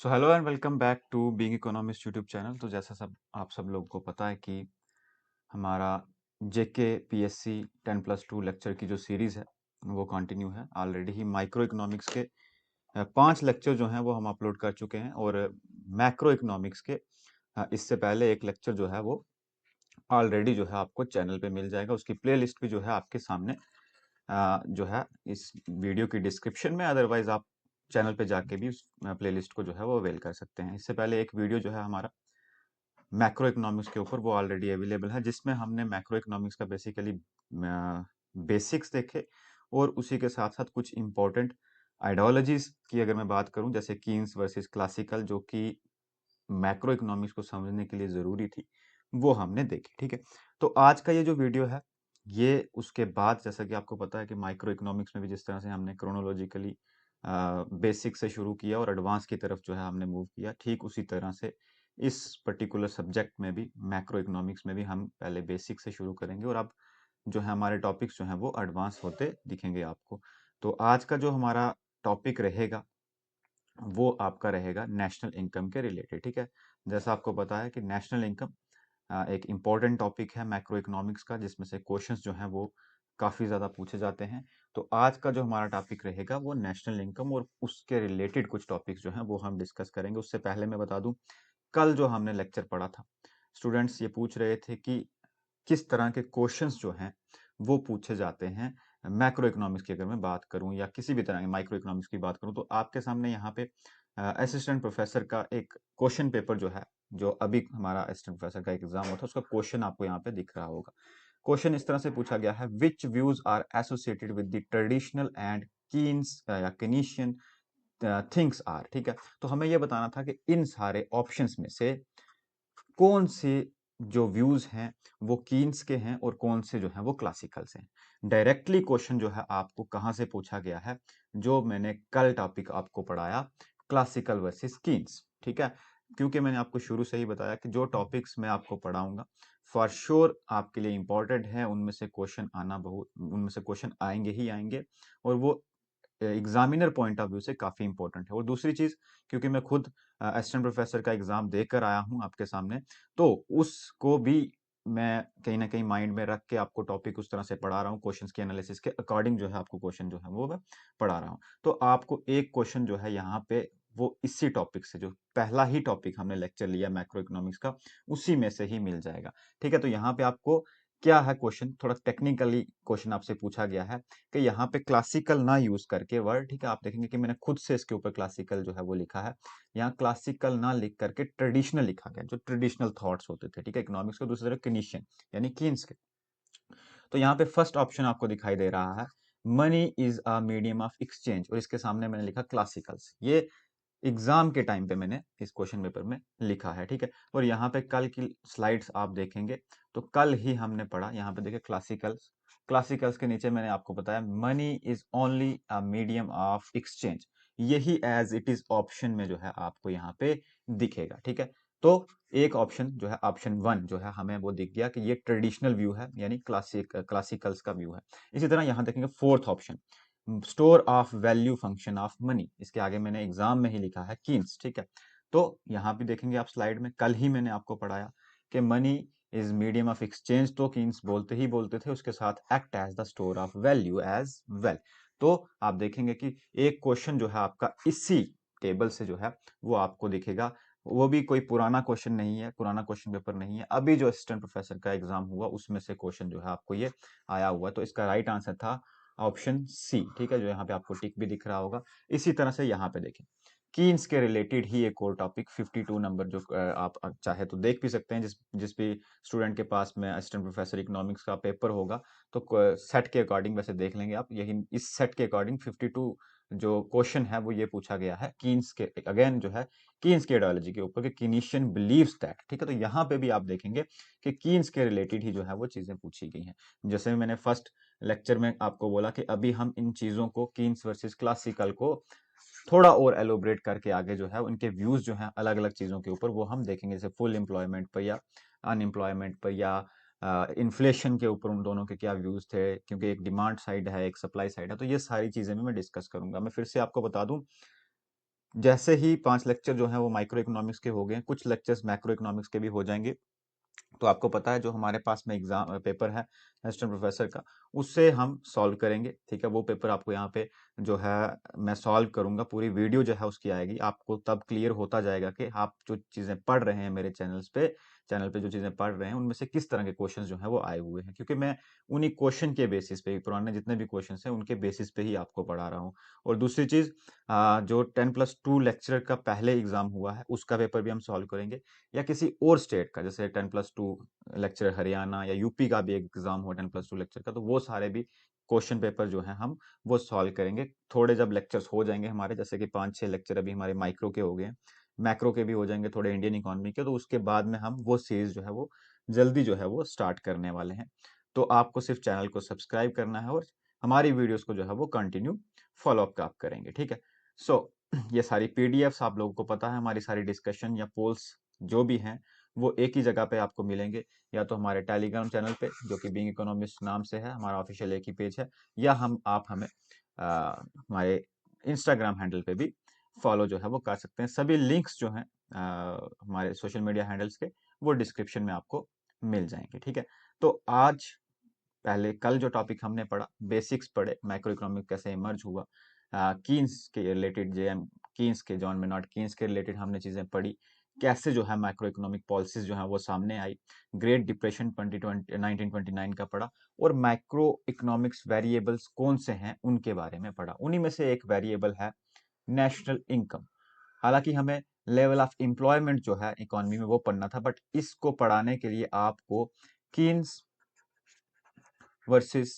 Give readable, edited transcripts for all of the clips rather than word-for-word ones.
So hello and welcome back to being economist YouTube channel. तो जैसा सब आप सब लोग को पता है कि हमारा जेके पीएससी 10+2 लेक्चर की जो सीरीज़ है वो कंटिन्यू है। ऑलरेडी ही माइक्रो इकोनॉमिक्स के 5 लेक्चर जो हैं वो हम अपलोड कर चुके हैं और मैक्रो इकोनॉमिक्स के इससे पहले एक लेक्चर जो है वो ऑलरेडी जो है आपको चैनल पे मिल जाएगा। उसकी प्लेलिस्ट भी जो है आपके सामने जो है इस वीडियो की डिस्क्रिप्शन में, अदरवाइज आप चैनल पे जाके भी उस प्लेलिस्ट को जो है वो अवेल कर सकते हैं। इससे पहले एक वीडियो जो है हमारा मैक्रो इकोनॉमिक्स के ऊपर वो ऑलरेडी अवेलेबल है, जिसमें हमने मैक्रो इकोनॉमिक्स का बेसिकली बेसिक्स देखे और उसी के साथ साथ कुछ इंपॉर्टेंट आइडियोलॉजीज की अगर मैं बात करूं, जैसे कीन्स वर्सेस क्लासिकल, जो कि मैक्रो इकोनॉमिक्स को समझने के लिए जरूरी थी, वो हमने देखी। ठीक है, तो आज का ये जो वीडियो है ये उसके बाद, जैसा कि आपको पता है कि माइक्रो इकोनॉमिक्स में भी जिस तरह से हमने क्रोनोलॉजिकली बेसिक से शुरू किया और एडवांस की तरफ जो है हमने मूव किया, ठीक उसी तरह से इस पर्टिकुलर सब्जेक्ट में भी, मैक्रो इकोनॉमिक्स में भी, हम पहले बेसिक से शुरू करेंगे और अब जो है हमारे टॉपिक्स जो हैं वो एडवांस होते दिखेंगे आपको। तो आज का जो हमारा टॉपिक रहेगा वो आपका रहेगा नेशनल इनकम के रिलेटेड। ठीक है, जैसा आपको पता है कि नेशनल इनकम एक इम्पॉर्टेंट टॉपिक है मैक्रो इकोनॉमिक्स का, जिसमें से क्वेश्चंस जो हैं वो काफ़ी ज़्यादा पूछे जाते हैं। तो आज का जो हमारा टॉपिक रहेगा वो नेशनल इनकम और उसके रिलेटेड कुछ टॉपिक्स जो हैं वो हम डिस्कस करेंगे। उससे पहले मैं बता दूं, कल जो हमने लेक्चर पढ़ा था, स्टूडेंट्स ये पूछ रहे थे कि किस तरह के क्वेश्चंस जो हैं वो पूछे जाते हैं मैक्रो इकोनॉमिक्स की। अगर मैं बात करूं या किसी भी तरह की माइक्रो इकोनॉमिक्स की बात करूं, तो आपके सामने यहाँ पे असिस्टेंट प्रोफेसर का एक क्वेश्चन पेपर जो है, जो अभी हमारा असिस्टेंट प्रोफेसर का एग्जाम होता है, उसका क्वेश्चन आपको यहाँ पे दिख रहा होगा। क्वेश्चन इस तरह से पूछा गया है, which views are associated with the traditional and Keynes या केनीशियन थिंग्स आर। ठीक है, तो हमें यह बताना था कि इन सारे ऑप्शंस में से कौन से जो व्यूज हैं वो कीन्स के हैं और कौन से जो हैं वो क्लासिकल से हैं। डायरेक्टली क्वेश्चन जो है आपको कहां से पूछा गया है, जो मैंने कल टॉपिक आपको पढ़ाया, क्लासिकल वर्सेस कीन्स। ठीक है, क्योंकि मैंने आपको शुरू से ही बताया कि जो टॉपिक्स मैं आपको पढ़ाऊंगा फॉर श्योर आपके लिए इंपॉर्टेंट है, उनमें से क्वेश्चन आएंगे ही आएंगे, और वो एग्जामिनर पॉइंट ऑफ व्यू से काफी इंपॉर्टेंट है। और दूसरी चीज, क्योंकि मैं खुद असिस्टेंट प्रोफेसर का एग्जाम देकर आया हूं आपके सामने, तो उसको भी मैं कहीं ना कहीं माइंड में रख के आपको टॉपिक उस तरह से पढ़ा रहा हूँ, क्वेश्चंस के एनालिसिस के अकॉर्डिंग जो है आपको क्वेश्चन जो है वो मैं पढ़ा रहा हूँ। तो आपको एक क्वेश्चन जो है यहाँ पे वो इसी टॉपिक से, जो पहला ही टॉपिक हमने लेक्चर लिया मैक्रो इकोनॉमिक्स का, उसी में से ही मिल जाएगा। ठीक है, तो यहाँ पे आपको क्या है, क्वेश्चन थोड़ा टेक्निकली क्वेश्चन आपसे पूछा गया है कि यहाँ पे क्लासिकल ना यूज करके वर्ड, ठीक है, आप देखेंगे कि मैंने खुद से इसके ऊपर क्लासिकल जो है वो लिखा है, यहाँ क्लासिकल ना लिख करके ट्रेडिशनल लिखा गया, जो ट्रेडिशनल थॉट्स होते थे, ठीक है, इकोनॉमिक्स के। दूसरी तरफ किनीशियन यानी कीन्स के। तो यहाँ पे फर्स्ट ऑप्शन आपको दिखाई दे रहा है, money is a medium of exchange, और इसके सामने मैंने लिखा क्लासिकल्स। ये एग्जाम के टाइम पे मैंने इस क्वेश्चन पेपर में लिखा है। ठीक है, और यहाँ पे कल की स्लाइड्स आप देखेंगे तो कल ही हमने पढ़ा, यहाँ पे देखिए क्लासिकल्स, क्लासिकल्स के नीचे मैंने आपको बताया money is only a medium of exchange, यही एज इट इज ऑप्शन में जो है आपको यहाँ पे दिखेगा। ठीक है, तो एक ऑप्शन जो है, ऑप्शन वन जो है, हमें वो दिख गया कि ये ट्रेडिशनल व्यू है, यानी क्लासिकल्स का व्यू है। इसी तरह यहाँ देखेंगे fourth option, store of value function of money, इसके आगे मैंने एग्जाम में ही लिखा है कीन्स। ठीक है, तो यहाँ भी देखेंगे आप स्लाइड में, कल ही मैंने आपको पढ़ाया कि money is medium of exchange, तो कीन्स बोलते ही बोलते थे, उसके साथ act as the store of value as well. तो आप देखेंगे कि एक क्वेश्चन जो है आपका इसी टेबल से जो है वो आपको दिखेगा, वो भी कोई पुराना क्वेश्चन नहीं है, पुराना क्वेश्चन पेपर नहीं है, अभी जो असिस्टेंट प्रोफेसर का एग्जाम हुआ उसमें से क्वेश्चन जो है आपको ये आया हुआ। तो इसका राइट आंसर था ऑप्शन सी। ठीक है, जो यहाँ पे आपको टिक भी दिख रहा होगा। इसी तरह से यहाँ पे देखें, कीन्स के रिलेटेड ही एक और टॉपिक 52 नंबर, जो आप चाहे तो देख भी सकते हैं, जिस जिस भी स्टूडेंट के पास में असिस्टेंट प्रोफेसर इकोनॉमिक्स का पेपर होगा, तो सेट के अकॉर्डिंग वैसे देख लेंगे आप, यही इस सेट के अकॉर्डिंग 52 जो क्वेश्चन है वो ये पूछा गया है कीन्स के, अगेन जो है कीन्स की आइडियोलॉजी के ऊपर, कि कीनीशियन बिलीव्स दैट। ठीक है, तो यहाँ पे भी आप देखेंगे कि कीन्स के रिलेटेड ही जो है वो चीजें पूछी गई हैं। जैसे मैंने फर्स्ट लेक्चर में आपको बोला कि अभी हम इन चीजों को, कीन्स वर्सेस क्लासिकल को थोड़ा और एलोबरेट करके आगे जो है उनके व्यूज जो हैं अलग अलग चीजों के ऊपर, वो हम देखेंगे, जैसे फुल एम्प्लॉयमेंट पर या अनएम्प्लॉयमेंट पर या इन्फ्लेशन के ऊपर उन दोनों के क्या व्यूज थे, क्योंकि एक डिमांड साइड है, एक सप्लाई साइड है। तो ये सारी चीजें भी मैं डिस्कस करूंगा। मैं फिर से आपको बता दूं, जैसे ही 5 लेक्चर जो हैं वो माइक्रो इकोनॉमिक्स के हो गए, कुछ लेक्चर्स मैक्रो इकोनॉमिक्स के भी हो जाएंगे। तो आपको पता है जो हमारे पास में एग्जाम पेपर है असिस्टेंट प्रोफेसर का, उससे हम सॉल्व करेंगे। ठीक है, वो पेपर आपको यहाँ पे जो है मैं सॉल्व करूंगा, पूरी वीडियो जो है उसकी आएगी, आपको तब क्लियर होता जाएगा कि आप जो चीजें पढ़ रहे हैं मेरे चैनल पे जो चीजें पढ़ रहे हैं उनमें से किस तरह के क्वेश्चन जो है वो आए हुए हैं, क्योंकि मैं उन्हीं क्वेश्चन के बेसिस पे, पुराने जितने भी क्वेश्चन हैं उनके बेसिस पे ही आपको पढ़ा रहा हूँ। और दूसरी चीज, जो 10+2 लेक्चर का पहले एग्जाम हुआ है उसका पेपर भी हम सॉल्व करेंगे, या किसी और स्टेट का, जैसे 10+2 लेक्चर हरियाणा या यूपी का भी एग्जाम हो 10+2 लेक्चर का, तो वो सारे भी क्वेश्चन पेपर जो है हम वो सॉल्व करेंगे। थोड़े जब लेक्चर्स हो जाएंगे हमारे, जैसे कि 5-6 लेक्चर अभी हमारे माइक्रो के हो गए हैं, मैक्रो के भी हो जाएंगे, थोड़े इंडियन इकोनॉमी के, तो उसके बाद में हम वो सीरीज जो है वो जल्दी जो है वो स्टार्ट करने वाले हैं। तो आपको सिर्फ चैनल को सब्सक्राइब करना है और हमारी वीडियोस को जो है वो कंटिन्यू फॉलोअप आप करेंगे। ठीक है, सो ये सारी पीडीएफ्स आप लोगों को पता है, हमारी सारी डिस्कशन या पोल्स जो भी हैं वो एक ही जगह पे आपको मिलेंगे, या तो हमारे टेलीग्राम चैनल पे जो कि बीइंग इकोनॉमिस्ट नाम से है, हमारा ऑफिशियल एक ही पेज है, या आप हमें हमारे इंस्टाग्राम हैंडल पे भी फॉलो जो है वो कर सकते हैं। सभी लिंक्स जो हैं हमारे सोशल मीडिया हैंडल्स के, वो डिस्क्रिप्शन में आपको मिल जाएंगे। ठीक है, तो आज पहले कल जो टॉपिक हमने पढ़ा, बेसिक्स पढ़े, मैक्रो इकोनॉमिक कैसे इमर्ज हुआ, कीन्स के रिलेटेड, जेएम कीन्स के, जॉन मेनार्ड कीन्स के रिलेटेड हमने चीजें पढ़ी, कैसे जो है मैक्रो इकोनॉमिक पॉलिसीज जो है वो सामने आई, ग्रेट डिप्रेशन 1929 का पढ़ा, और मैक्रो इकोनॉमिक्स वेरिएबल्स कौन से हैं उनके बारे में पढ़ा। उन्हीं में से एक वेरिएबल है नेशनल इनकम। हालांकि हमें लेवल ऑफ एम्प्लॉयमेंट जो है इकोनॉमी में वो पढ़ना था, बट इसको पढ़ाने के लिए आपको कीन्स वर्सेस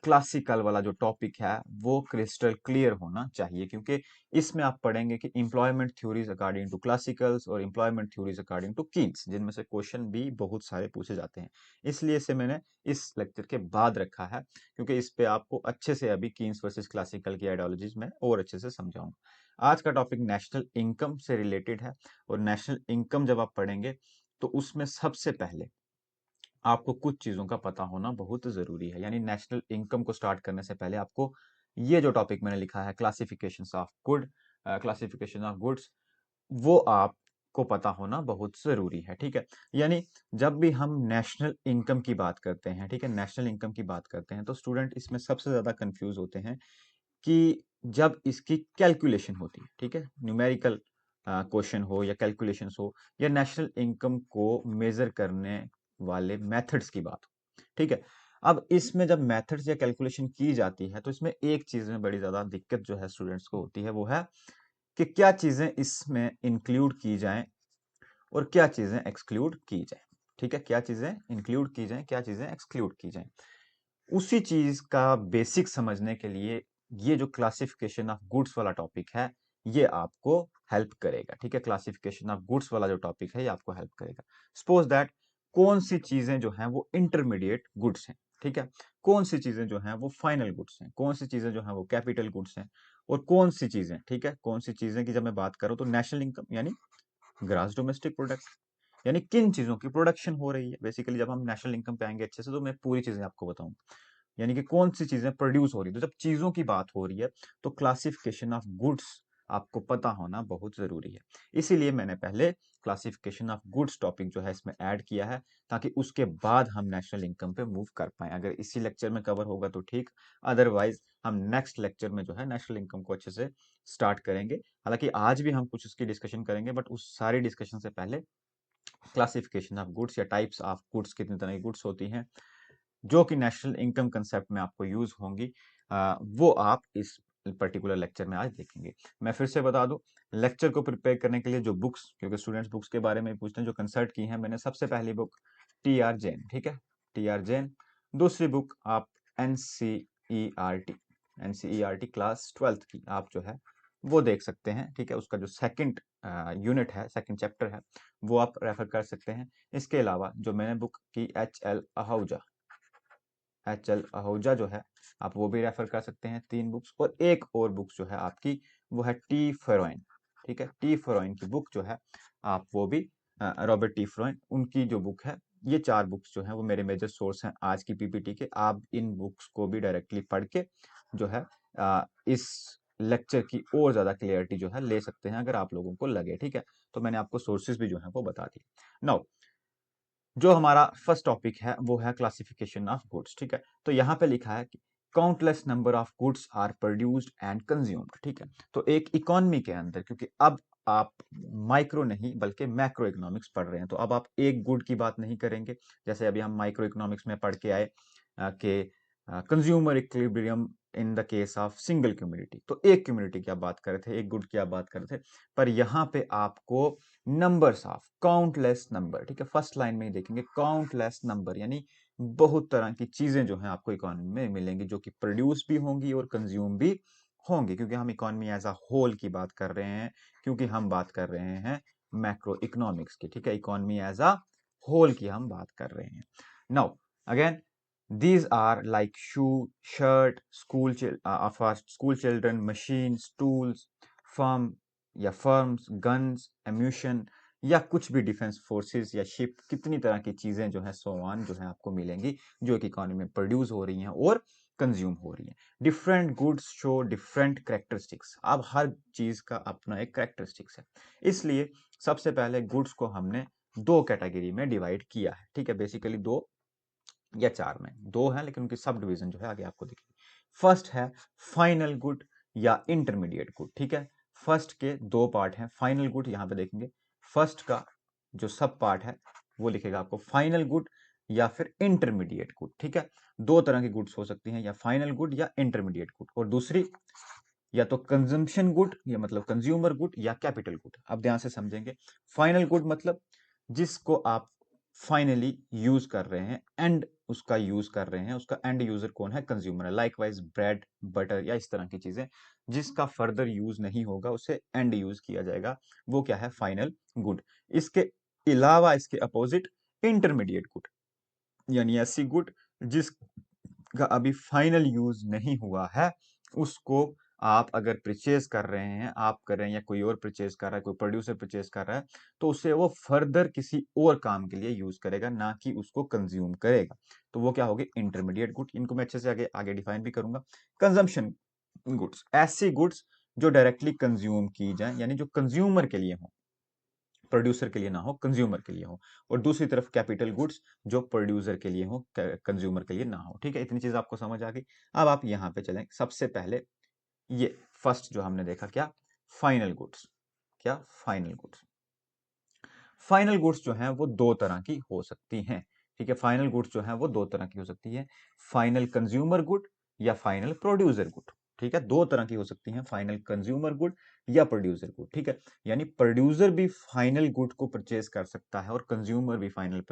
क्लासिकल वाला जो टॉपिक है वो क्रिस्टल क्लियर होना चाहिए, क्योंकि इसमें आप पढ़ेंगे कि employment theories according to classicals और employment theories according to Keynes, जिनमें से क्वेश्चन भी बहुत सारे पूछे जाते हैं। इसलिए इसे मैंने इस लेक्चर के बाद रखा है, क्योंकि इस पे आपको अच्छे से अभी कीन्स वर्सेस क्लासिकल की आइडियोलॉजीज में और अच्छे से समझाऊंगा। आज का टॉपिक नेशनल इनकम से रिलेटेड है, और नेशनल इनकम जब आप पढ़ेंगे तो उसमें सबसे पहले आपको कुछ चीजों का पता होना बहुत जरूरी है। यानी नेशनल इनकम को स्टार्ट करने से पहले आपको ये जो टॉपिक मैंने लिखा है, क्लासिफिकेशन ऑफ गुड्स, वो आपको पता होना बहुत जरूरी है। ठीक है, यानी जब भी हम नेशनल इनकम की बात करते हैं, ठीक है, नेशनल इनकम की बात करते हैं, तो स्टूडेंट इसमें सबसे ज्यादा कंफ्यूज होते हैं कि जब इसकी कैलकुलेशन होती है, ठीक है, न्यूमेरिकल क्वेश्चन हो या कैलकुलेशंस हो, या नेशनल इनकम को मेजर करने वाले मेथड्स की बात हो, ठीक है। अब इसमें जब मेथड्स या कैलकुलेशन की जाती है तो इसमें एक चीज में बड़ी ज्यादा दिक्कत जो है स्टूडेंट्स को होती है, वो है कि क्या चीजें इसमें इंक्लूड की जाएं और क्या चीजें एक्सक्लूड की जाएं। ठीक है, क्या चीजें इंक्लूड की जाएं, क्या चीजें एक्सक्लूड की जाएं, उसी चीज का बेसिक समझने के लिए ये जो क्लासिफिकेशन ऑफ गुड्स वाला टॉपिक है ये आपको हेल्प करेगा। ठीक है, क्लासिफिकेशन ऑफ गुड्स वाला जो टॉपिक है ये आपको हेल्प करेगा। सपोज दैट कौन सी चीजें जो हैं वो इंटरमीडिएट गुड्स हैं, ठीक है, कौन सी चीजें जो हैं वो फाइनल गुड्स हैं, कौन सी चीजें जो हैं वो कैपिटल गुड्स हैं, और कौन सी चीजें, ठीक है, कौन सी चीजें की जब मैं बात करूं तो नेशनल इनकम यानी ग्रास डोमेस्टिक प्रोडक्ट, यानी किन चीजों की प्रोडक्शन हो रही है। बेसिकली जब हम नेशनल इनकम पे आएंगे अच्छे से तो मैं पूरी चीजें आपको बताऊंगा, यानी कि कौन सी चीजें प्रोड्यूस हो रही है। तो जब चीजों की बात हो रही है तो क्लासिफिकेशन ऑफ गुड्स आपको पता होना बहुत जरूरी है। इसीलिए मैंने पहले क्लासिफिकेशन ऑफ गुड्स टॉपिक जो है इसमें ऐड किया है, ताकि उसके बाद हम नेशनल इनकम पे मूव कर पाए। अगर इसी लेक्चर में कवर होगा तो ठीक, अदरवाइज हम नेक्स्ट लेक्चर में जो है नेशनल इनकम को अच्छे से स्टार्ट करेंगे। हालांकि आज भी हम कुछ उसकी डिस्कशन करेंगे, बट उस सारी डिस्कशन से पहले क्लासिफिकेशन ऑफ गुड्स या टाइप्स ऑफ गुड्स, कितनी तरह की गुड्स होती हैं जो कि नेशनल इनकम कंसेप्ट में आपको यूज होंगी, वो आप इस पर्टिकुलर लेक्चर में आज देखेंगे। मैं फिर से बता दूं, लेक्चर को प्रिपेयर करने के लिए जो बुक्स, क्योंकि स्टूडेंट्स बुक्स के बारे में पूछते हैं, जो कंसल्ट की हैं मैंने, सबसे पहली बुक टी आर जैन, ठीक है, टी आर जैन। दूसरी बुक आप एनसीईआरटी, एनसीईआरटी क्लास 12th की आप जो है वो देख सकते हैं। ठीक है, उसका जो सेकंड यूनिट है, सेकंड चैप्टर है, वो आप रेफर कर सकते हैं। इसके अलावा जो मैंने बुक की एच एल आहूजा जो है, आप वो भी रेफर कर सकते हैं, 3 बुक्स। और एक और बुक्स जो है आपकी वो है टी फेरोइन, ठीक है, टी फेरोइन की बुक जो है आप वो भी, रॉबर्ट टी फेरोइन उनकी जो बुक है, ये 4 बुक्स जो है वो मेरे मेजर सोर्स हैं आज की पीपीटी के। आप इन बुक्स को भी डायरेक्टली पढ़ के जो है इस लेक्चर की और ज्यादा क्लियरिटी जो है ले सकते हैं अगर आप लोगों को लगे, ठीक है। तो मैंने आपको सोर्सेज भी जो है वो बता दी। नाउ जो हमारा फर्स्ट टॉपिक है वो है क्लासिफिकेशन ऑफ गुड्स, ठीक है। तो यहाँ पे लिखा है कि countless number of goods are produced and consumed, ठीक है। तो एक इकोनॉमी के अंदर, क्योंकि अब आप माइक्रो नहीं बल्कि मैक्रो इकोनॉमिक्स पढ़ रहे हैं, तो अब आप एक गुड की बात नहीं करेंगे जैसे अभी हम माइक्रो इकोनॉमिक्स में पढ़ के आए कि consumer equilibrium in the case of single community. तो एक कम्युनिटी की आप बात कर रहे थे, एक गुड की आप बात कर रहे थे, पर यहाँ पे आपको नंबर्स ऑफ काउंटलेस नंबर, ठीक है, फर्स्ट लाइन में ही देखेंगे काउंटलेस नंबर, यानी बहुत तरह की चीजें जो हैं आपको इकोनॉमी में मिलेंगी जो कि प्रोड्यूस भी होंगी और कंज्यूम भी होंगी, क्योंकि हम इकोनॉमी एज अ होल की बात कर रहे हैं, क्योंकि हम बात कर रहे हैं मैक्रो इकोनॉमिक्स की, ठीक है। इकोनॉमी एज अ होल की हम बात कर रहे हैं। Now again these are like shoe, shirt, of our school children, machines, tools, firm या firms, guns, ammunition या कुछ भी डिफेंस फोर्सेस या शिप, कितनी तरह की चीजें जो है सोवान जो है आपको मिलेंगी जो एक इकोनॉमी में प्रोड्यूस हो रही हैं और कंज्यूम हो रही हैं। Different goods show different characteristics. अब हर चीज का अपना एक कैरेक्टरिस्टिक्स है, इसलिए सबसे पहले गुड्स को हमने दो कैटेगरी में डिवाइड किया है, ठीक है। बेसिकली दो या चार में, दो है लेकिन उनकी सब डिवीजन जो है आगे आपको दिखेगी। फर्स्ट है फाइनल गुड या इंटरमीडिएट गुड, ठीक है। फर्स्ट के दो पार्ट हैं, फाइनल गुड यहां पे देखेंगे, फर्स्ट का जो सब पार्ट है वो लिखेगा आपको फाइनल गुड या फिर इंटरमीडिएट गुड, ठीक है। दो तरह की गुड्स हो सकती हैं, या फाइनल गुड या इंटरमीडिएट गुड, और दूसरी या तो कंजम्पशन गुड या मतलब कंज्यूमर गुड या कैपिटल गुड। अब ध्यान से समझेंगे, फाइनल गुड मतलब जिसको आप फाइनली यूज कर रहे हैं, एंड उसका यूज कर रहे हैं, उसका एंड यूजर कौन है, कंज्यूमर है। लाइकवाइज ब्रेड, बटर या इस तरह की चीजें जिसका फर्दर यूज नहीं होगा उसे एंड यूज किया जाएगा, वो क्या है, फाइनल गुड। इसके अलावा इसके अपोजिट इंटरमीडिएट गुड, यानी ऐसी गुड जिसका अभी फाइनल यूज नहीं हुआ है, उसको आप अगर परचेज कर रहे हैं, आप कर रहे हैं या कोई और परचेज कर रहा है, कोई प्रोड्यूसर परचेज कर रहा है, तो उसे वो फर्दर किसी और काम के लिए यूज करेगा, ना कि उसको कंज्यूम करेगा। तो वो क्या होगी, इंटरमीडिएट गुड। इनको मैं अच्छे से आगे आगे डिफाइन भी करूंगा। कंजम्पशन गुड्स, ऐसी गुड्स जो डायरेक्टली कंज्यूम की जाए, यानी जो कंज्यूमर के लिए हो, प्रोड्यूसर के लिए ना हो, कंज्यूमर के लिए हो। और दूसरी तरफ कैपिटल गुड्स जो प्रोड्यूसर के लिए हो, कंज्यूमर के लिए ना हो, ठीक है। इतनी चीज आपको समझ आ गई। अब आप यहां पे चलें, सबसे पहले ये फर्स्ट जो हमने देखा क्या, फाइनल गुड्स। क्या, फाइनल गुड्स। फाइनल गुड्स जो है वो दो तरह की हो सकती हैं, ठीक है। फाइनल गुड्स जो है वो दो तरह की हो सकती है, फाइनल कंज्यूमर गुड या फाइनल प्रोड्यूसर गुड, ठीक है। दो तरह की हो सकती हैं, फाइनल कंज्यूमर गुड या प्रोड्यूसर गुड, ठीक है। यानी प्रोड्यूसर भी फाइनल गुड को परचेज कर सकता है और कंज्यूमर भी फाइनल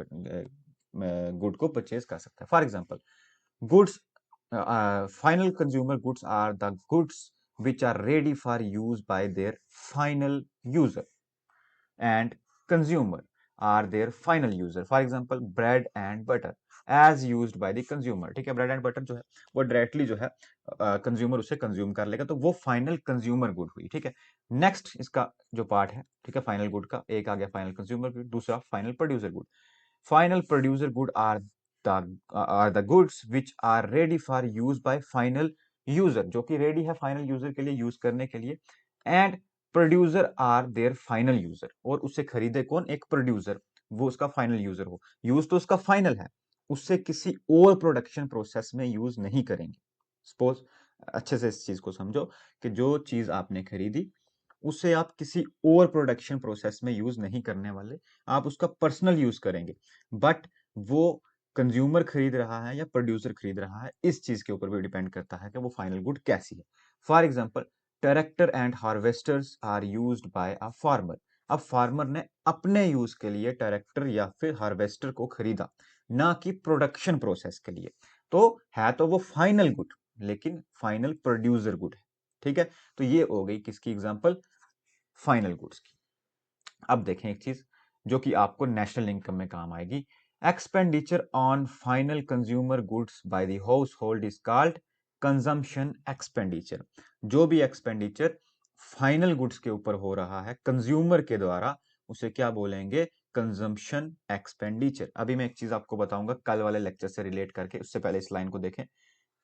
गुड को परचेज कर सकता है। For example, goods, final consumer goods are the goods which are ready for use by their final user, and consumer are their final user. For example, bread and butter as used by the consumer, ठीक है। Bread and butter जो है वो directly जो है consumer उसे consume कर लेगा, तो वो फाइनल कंज्यूमर गुड हुई, ठीक है। नेक्स्ट इसका जो पार्ट है, ठीक है, फाइनल गुड का, एक आ गया फाइनल कंज्यूमर गुड, दूसरा final producer good. Final producer good are the goods which are ready for use by final user, जो कि रेडी है फाइनल यूजर के लिए यूज करने के लिए, and producer are their final user, और उससे खरीदे कौन, एक प्रोड्यूसर, वो उसका फाइनल यूजर हो। यूज तो उसका फाइनल है, उससे किसी और प्रोडक्शन प्रोसेस में यूज नहीं करेंगे। सपोज, अच्छे से इस चीज को समझो कि जो चीज आपने खरीदी उसे आप किसी और प्रोडक्शन प्रोसेस में यूज नहीं करने वाले, आप उसका पर्सनल यूज करेंगे। बट वो कंज्यूमर खरीद रहा है या प्रोड्यूसर खरीद रहा है, इस चीज के ऊपर भी डिपेंड करता है कि वो फाइनल गुड कैसी है। For example, tractor and harvesters are used by a farmer. अब फार्मर ने अपने यूज के लिए ट्रैक्टर या फिर हार्वेस्टर को खरीदा, ना कि प्रोडक्शन प्रोसेस के लिए। तो है तो वो फाइनल गुड, लेकिन फाइनल प्रोड्यूसर गुड है, ठीक है। तो ये हो गई किसकी एग्जांपल, फाइनल गुड्स की। अब देखें एक चीज जो कि आपको नेशनल इनकम में काम आएगी। Expenditure on final consumer goods by the house hold is called consumption expenditure. जो भी एक्सपेंडिचर फाइनल गुड्स के ऊपर हो रहा है कंज्यूमर के द्वारा, उसे क्या बोलेंगे, कंजम्पशन एक्सपेंडिचर। अभी मैं एक चीज आपको बताऊंगा कल वाले लेक्चर से रिलेट करके, उससे पहले इस लाइन को देखें।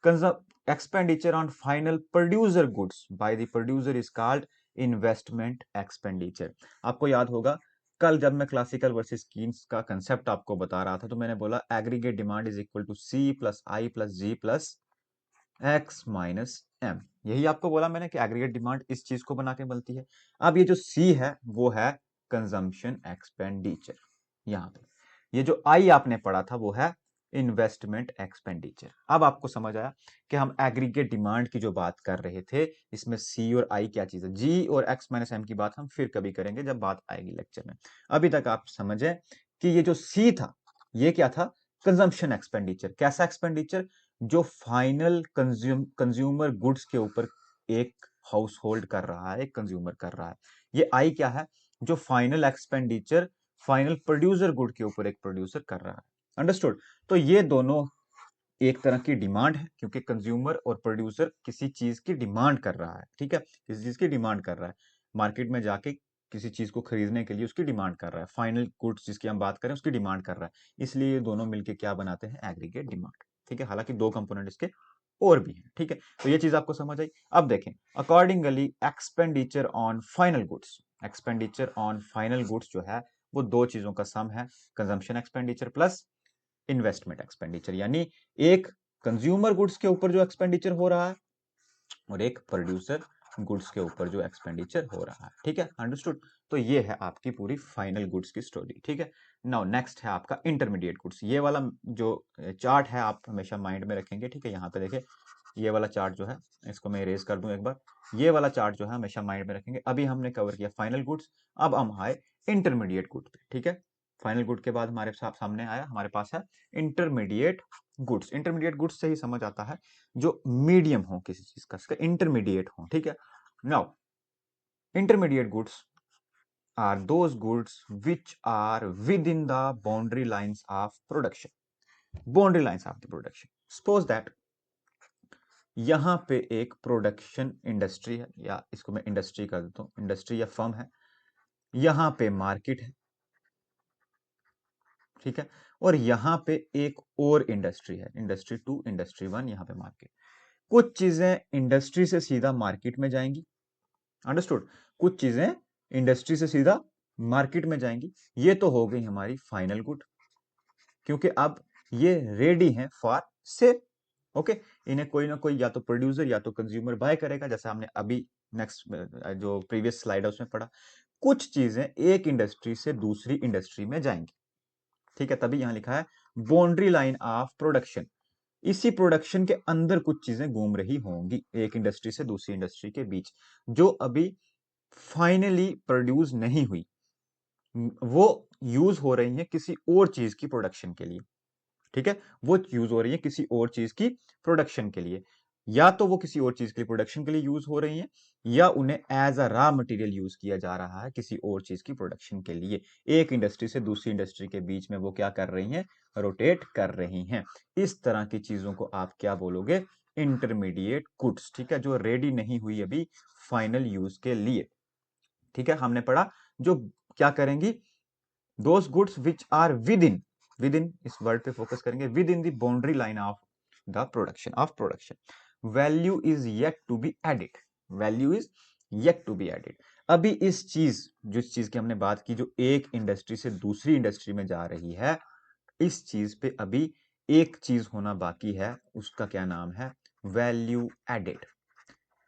Expenditure on final producer goods by the producer is called investment expenditure. आपको याद होगा कल जब मैं क्लासिकल वर्सेस कीन्स का कंसेप्ट आपको बता रहा था तो मैंने बोला aggregate demand is equal to C plus I plus G plus X minus M. यही आपको बोला मैंने कि एग्रीगेट डिमांड इस चीज को बना के मिलती है। अब ये जो सी है वो है कंजम्पशन एक्सपेंडिचर। यहां पे ये जो आई आपने पढ़ा था वो है इन्वेस्टमेंट एक्सपेंडिचर। अब आपको समझ आया कि हम एग्रीगेट डिमांड की जो बात कर रहे थे इसमें सी और आई क्या चीज है। जी और एक्स माइनस एम की बात हम फिर कभी करेंगे जब बात आएगी लेक्चर में। अभी तक आप समझे कि ये जो सी था ये क्या था, कंजम्पशन एक्सपेंडिचर। कैसा एक्सपेंडिचर, जो फाइनल कंज्यूमर गुड्स के ऊपर एक हाउस होल्ड कर रहा है, एक कंज्यूमर कर रहा है। ये आई क्या है, जो final expenditure final producer good के ऊपर एक प्रोड्यूसर कर रहा है। अंडरस्टूड। तो ये दोनों एक तरह की डिमांड है क्योंकि कंज्यूमर और प्रोड्यूसर किसी चीज की डिमांड कर रहा है। ठीक है, किसी चीज की डिमांड कर रहा है, मार्केट में जाके किसी चीज को खरीदने के लिए उसकी डिमांड कर रहा है, फाइनल गुड्स जिसकी हम बात करें उसकी डिमांड कर रहा है। इसलिए ये दोनों मिलके क्या बनाते हैं, एग्रीगेट डिमांड। ठीक है, हालांकि दो कंपोनेंट इसके और भी हैं। ठीक है, तो ये चीज आपको समझ आई। अब देखें, accordingly expenditure on final goods, expenditure on final goods जो है वो दो चीजों का सम है, consumption expenditure plus investment expenditure. यानी एक कंज्यूमर गुड्स के ऊपर जो एक्सपेंडिचर हो रहा है और एक प्रोड्यूसर गुड्स के ऊपर जो एक्सपेंडिचर हो रहा है। ठीक है, अंडरस्टूड। तो ये है आपकी पूरी फाइनल गुड्स की स्टोरी। ठीक है, नाउ नेक्स्ट है आपका इंटरमीडिएट गुड्स। ये वाला जो चार्ट है आप हमेशा माइंड में रखेंगे। ठीक है, यहाँ पे देखिए ये वाला चार्ट जो है इसको मैं इरेज कर दूं एक बार। ये वाला चार्ट जो है हमेशा माइंड में रखेंगे। अभी हमने कवर किया फाइनल गुड्स, अब हम आए इंटरमीडिएट गुड पे। ठीक है, फाइनल गुड के बाद हमारे सामने आया, हमारे पास है इंटरमीडिएट गुड्स। इंटरमीडिएट गुड्स से ही समझ आता है जो मीडियम हो किसी चीज का, इसका इंटरमीडिएट हो। ठीक है, now intermediate goods are those goods which are within the boundary lines of production, boundary lines of the production. Suppose that यहां पे एक प्रोडक्शन इंडस्ट्री है, या इसको मैं इंडस्ट्री कर देता हूं, इंडस्ट्री या फर्म है, यहां पे मार्केट है। ठीक है, और यहां पे एक और इंडस्ट्री है, इंडस्ट्री 2 इंडस्ट्री 1, यहां पे मार्केट। कुछ चीजें इंडस्ट्री से सीधा मार्केट में जाएंगी। अंडरस्टूड, कुछ चीजें इंडस्ट्री से सीधा मार्केट में जाएंगी। ये तो हो गई हमारी फाइनल गुड, क्योंकि अब ये रेडी हैं फॉर सेल। ओके, इन्हें कोई ना कोई या तो प्रोड्यूसर या तो कंज्यूमर बाय करेगा, जैसा हमने अभी नेक्स्ट जो प्रीवियस स्लाइड है उसमें पढ़ा। कुछ चीजें एक इंडस्ट्री से दूसरी इंडस्ट्री में जाएंगी। ठीक है, तभी यहां लिखा है बाउंड्री लाइन ऑफ प्रोडक्शन। इसी प्रोडक्शन के अंदर कुछ चीजें घूम रही होंगी एक इंडस्ट्री से दूसरी इंडस्ट्री के बीच, जो अभी फाइनली प्रोड्यूस नहीं हुई, वो यूज हो रही है किसी और चीज की प्रोडक्शन के लिए। ठीक है, वो यूज हो रही है किसी और चीज की प्रोडक्शन के लिए, या तो वो किसी और चीज के लिए प्रोडक्शन के लिए यूज हो रही है, या उन्हें as a raw material use किया जा रहा है किसी और चीज की प्रोडक्शन के लिए। एक इंडस्ट्री से दूसरी इंडस्ट्री के बीच में वो क्या कर रही हैं, रोटेट कर रही हैं। इस तरह की चीजों को आप क्या बोलोगे, इंटरमीडिएट गुड्स। ठीक है, जो रेडी नहीं हुई अभी फाइनल यूज के लिए। ठीक है, हमने पढ़ा जो क्या करेंगी, those goods which are within इस वर्ड पे फोकस करेंगे, within the boundary line of the production of production. Value is yet to be added, value is yet to be added. अभी इस चीज, जिस चीज की हमने बात की, जो एक इंडस्ट्री से दूसरी इंडस्ट्री में जा रही है, इस चीज पे अभी एक चीज होना बाकी है, उसका क्या नाम है, वैल्यू एडेड।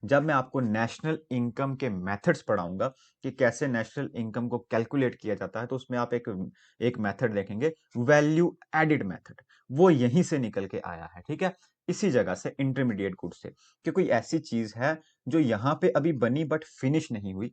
जब मैं आपको नेशनल इनकम के मेथड्स पढ़ाऊंगा कि कैसे नेशनल इनकम को कैलकुलेट किया जाता है, तो उसमें आप एक मेथड देखेंगे, वैल्यू एडिड मेथड। वो यहीं से निकल के आया है। ठीक है, इसी जगह से, इंटरमीडिएट गुड से, कि कोई ऐसी चीज है जो यहां पे अभी बनी बट फिनिश नहीं हुई,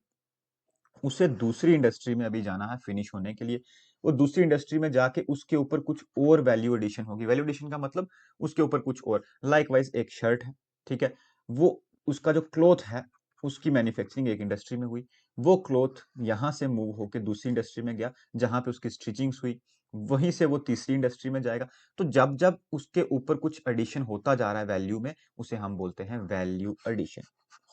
उसे दूसरी इंडस्ट्री में अभी जाना है फिनिश होने के लिए। वो दूसरी इंडस्ट्री में जाके उसके ऊपर कुछ और वैल्यू एडिशन होगी। वैल्यू एडिशन का मतलब उसके ऊपर कुछ और, लाइकवाइज एक शर्ट है। ठीक है, वो उसका जो क्लॉथ है उसकी मैन्युफैक्चरिंग एक इंडस्ट्री में हुई, वो क्लॉथ यहां से मूव होकर दूसरी इंडस्ट्री में गया जहां पे उसकी स्टिचिंग्स हुई, वहीं से वो तीसरी इंडस्ट्री में जाएगा। तो जब जब उसके ऊपर कुछ एडिशन होता जा रहा है वैल्यू में, उसे हम बोलते हैं वैल्यू एडिशन।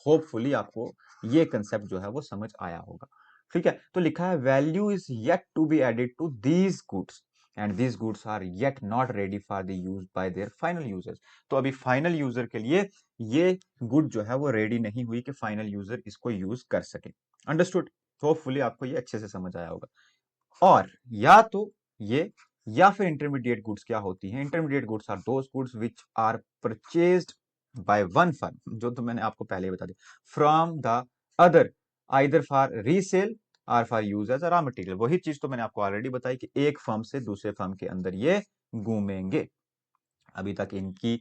होपफुली आपको ये कंसेप्ट जो है वो समझ आया होगा। ठीक है, तो लिखा है value is yet to be added to these goods, and these goods are yet not ready for the use by their final users। तो अभी फाइनल यूजर के लिए ये गुड जो है वो रेडी नहीं हुई कि फाइनल यूजर इसको यूज कर सके। अंडरस्टूड? होपफुली आपको ये अच्छे से समझ आया होगा। और या तो ये या फिर इंटरमीडिएट गुड्स क्या होती हैं? Intermediate goods are those goods which are purchased by one firm, जो तो मैंने आपको पहले ही बता दिया, from the other either for resale और for use as a raw material. वही चीज तो मैंने आपको ऑलरेडी बताई कि एक फर्म से दूसरे फर्म के अंदर ये घूमेंगे। अभी तक इनकी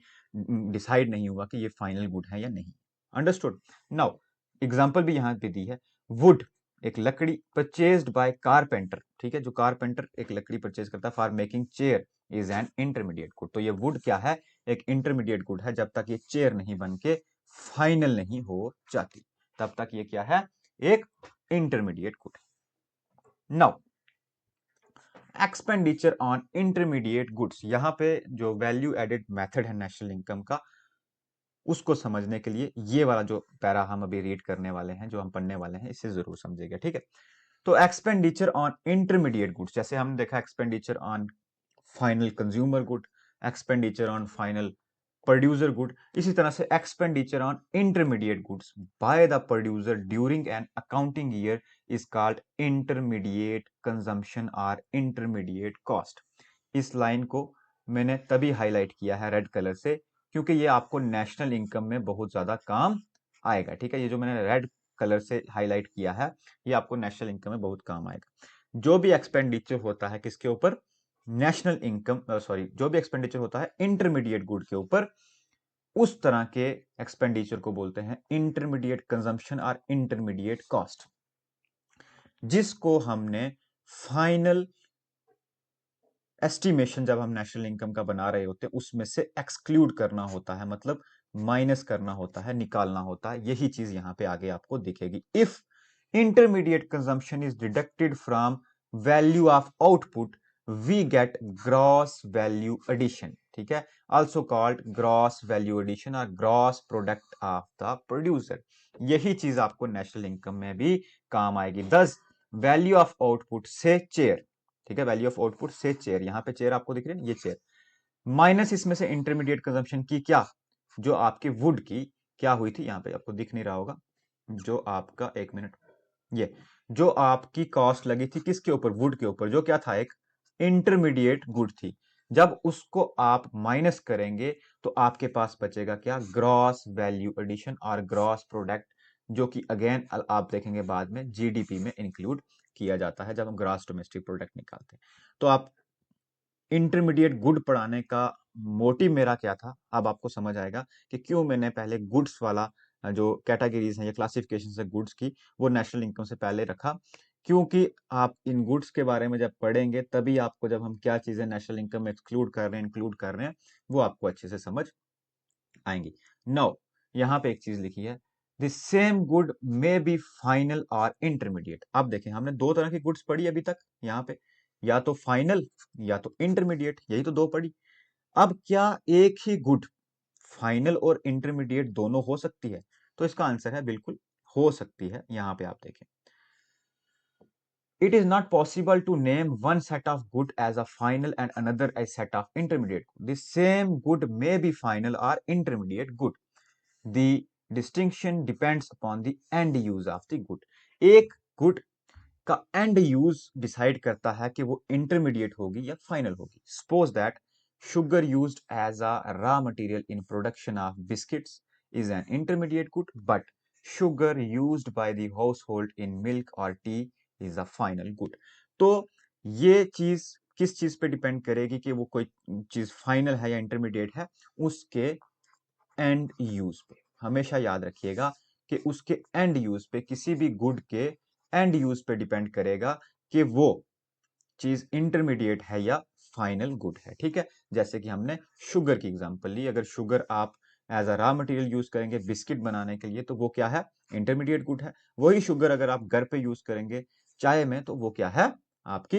डिसाइड नहीं हुआ कि ये फाइनल गुड है या नहीं। अंडरस्टूड? नाउ एग्जांपल भी यहां पे दी है। वुड, एक लकड़ी, परचेज्ड बाय कारपेंटर, ठीक है, जो कारपेंटर एक लकड़ी परचेज करता है for making chair, is an intermediate good. तो ये वुड क्या है? एक इंटरमीडिएट गुड है। जब तक ये चेयर नहीं बन के फाइनल नहीं हो जाती तब तक ये क्या है? एक intermediate good. Now expenditure on intermediate goods, यहां पे जो वैल्यू एडेड मेथड है नेशनल इनकम का, उसको समझने के लिए ये वाला जो पैरा हम अभी रीड करने वाले हैं, जो हम पढ़ने वाले हैं, इसे जरूर समझिएगा, ठीक है। तो एक्सपेंडिचर ऑन इंटरमीडिएट गुड्स, जैसे हमने देखा expenditure on final consumer good, expenditure on final producer good, इसी तरह से expenditure on intermediate goods by the producer during an accounting year is called intermediate consumption और इंटरमीडिएट कॉस्ट। इस line को मैंने तभी हाईलाइट किया है रेड कलर से क्योंकि ये आपको नेशनल इनकम में बहुत ज्यादा काम आएगा, ठीक है। ये जो मैंने रेड कलर से हाईलाइट किया है ये आपको नेशनल इनकम में बहुत काम आएगा। जो भी एक्सपेंडिचर होता है किसके ऊपर? नेशनल इनकम, सॉरी, जो भी एक्सपेंडिचर होता है इंटरमीडिएट गुड के ऊपर, उस तरह के एक्सपेंडिचर को बोलते हैं इंटरमीडिएट कंजम्पशन और इंटरमीडिएट कॉस्ट, जिसको हमने फाइनल एस्टिमेशन जब हम नेशनल इनकम का बना रहे होते हैं उसमें से एक्सक्लूड करना होता है, मतलब माइनस करना होता है, निकालना होता है। यही चीज यहां पे आगे आपको दिखेगी। If intermediate consumption is deducted from value of output we get gross value addition, ठीक है, also called gross value addition और gross product of the producer. यही चीज आपको नेशनल इनकम में भी काम आएगी। 10 वैल्यू ऑफ आउटपुट से चेयर, ठीक है, वैल्यू ऑफ आउटपुट से चेयर, यहां पे चेयर आपको दिख रही है, ये चेयर, माइनस इसमें से इंटरमीडिएट कंजम्पशन की क्या, जो आपकी वुड की क्या हुई थी, यहां पे आपको दिख नहीं रहा होगा, जो आपका, एक मिनट, ये जो आपकी कॉस्ट लगी थी किसके ऊपर? वुड के ऊपर, जो क्या था? एक इंटरमीडिएट गुड थी। जब उसको आप माइनस करेंगे तो आपके पास बचेगा क्या? ग्रॉस वैल्यू एडिशन और ग्रॉस प्रोडक्ट, जो कि अगेन आप देखेंगे बाद में जीडीपी में इंक्लूड किया जाता है जब हम ग्रॉस डोमेस्टिक प्रोडक्ट निकालते हैं। तो आप इंटरमीडिएट गुड पढ़ाने का मोटिव मेरा क्या था, अब आपको समझ आएगा कि क्यों मैंने पहले गुड्स वाला जो कैटेगरीज हैं या क्लासिफिकेशन है गुड्स की, वो नेशनल इनकम से पहले रखा। क्योंकि आप इन गुड्स के बारे में जब पढ़ेंगे तभी आपको, जब हम क्या चीजें नेशनल इनकम में एक्सक्लूड कर रहे हैं, इंक्लूड कर रहे हैं, वो आपको अच्छे से समझ आएंगी। नाउ यहां पे एक चीज लिखी है, the same good may be final और इंटरमीडिएट। अब देखें, हमने दो तरह की गुड्स पढ़ी अभी तक यहाँ पे, या तो फाइनल या तो इंटरमीडिएट, यही तो दो पढ़ी। अब क्या एक ही गुड फाइनल और इंटरमीडिएट दोनों हो सकती है? तो इसका आंसर है बिल्कुल हो सकती है। यहां पे आप देखें, it is not possible to name one set of good as a final and another as set of intermediate good. The same good may be final or intermediate good. The distinction depends upon the end use of the good. एक good का end use decide करता है कि वो intermediate होगी या final होगी. Suppose that sugar used as a raw material in production of biscuits is an intermediate good, but sugar used by the household in milk or tea is a final good. तो ये चीज किस चीज पे depend करेगी कि वो कोई चीज फाइनल है या इंटरमीडिएट है? उसके एंड यूज पे। हमेशा याद रखिएगा कि उसके एंड यूज पे, किसी भी गुड के एंड यूज पे डिपेंड करेगा कि वो चीज इंटरमीडिएट है या फाइनल गुड है, ठीक है। जैसे कि हमने शुगर की एग्जांपल ली, अगर शुगर आप as a raw material use करेंगे बिस्किट बनाने के लिए तो वो क्या है? इंटरमीडिएट गुड है। वही शुगर अगर आप घर पे यूज करेंगे चाय में तो वो क्या है? आपकी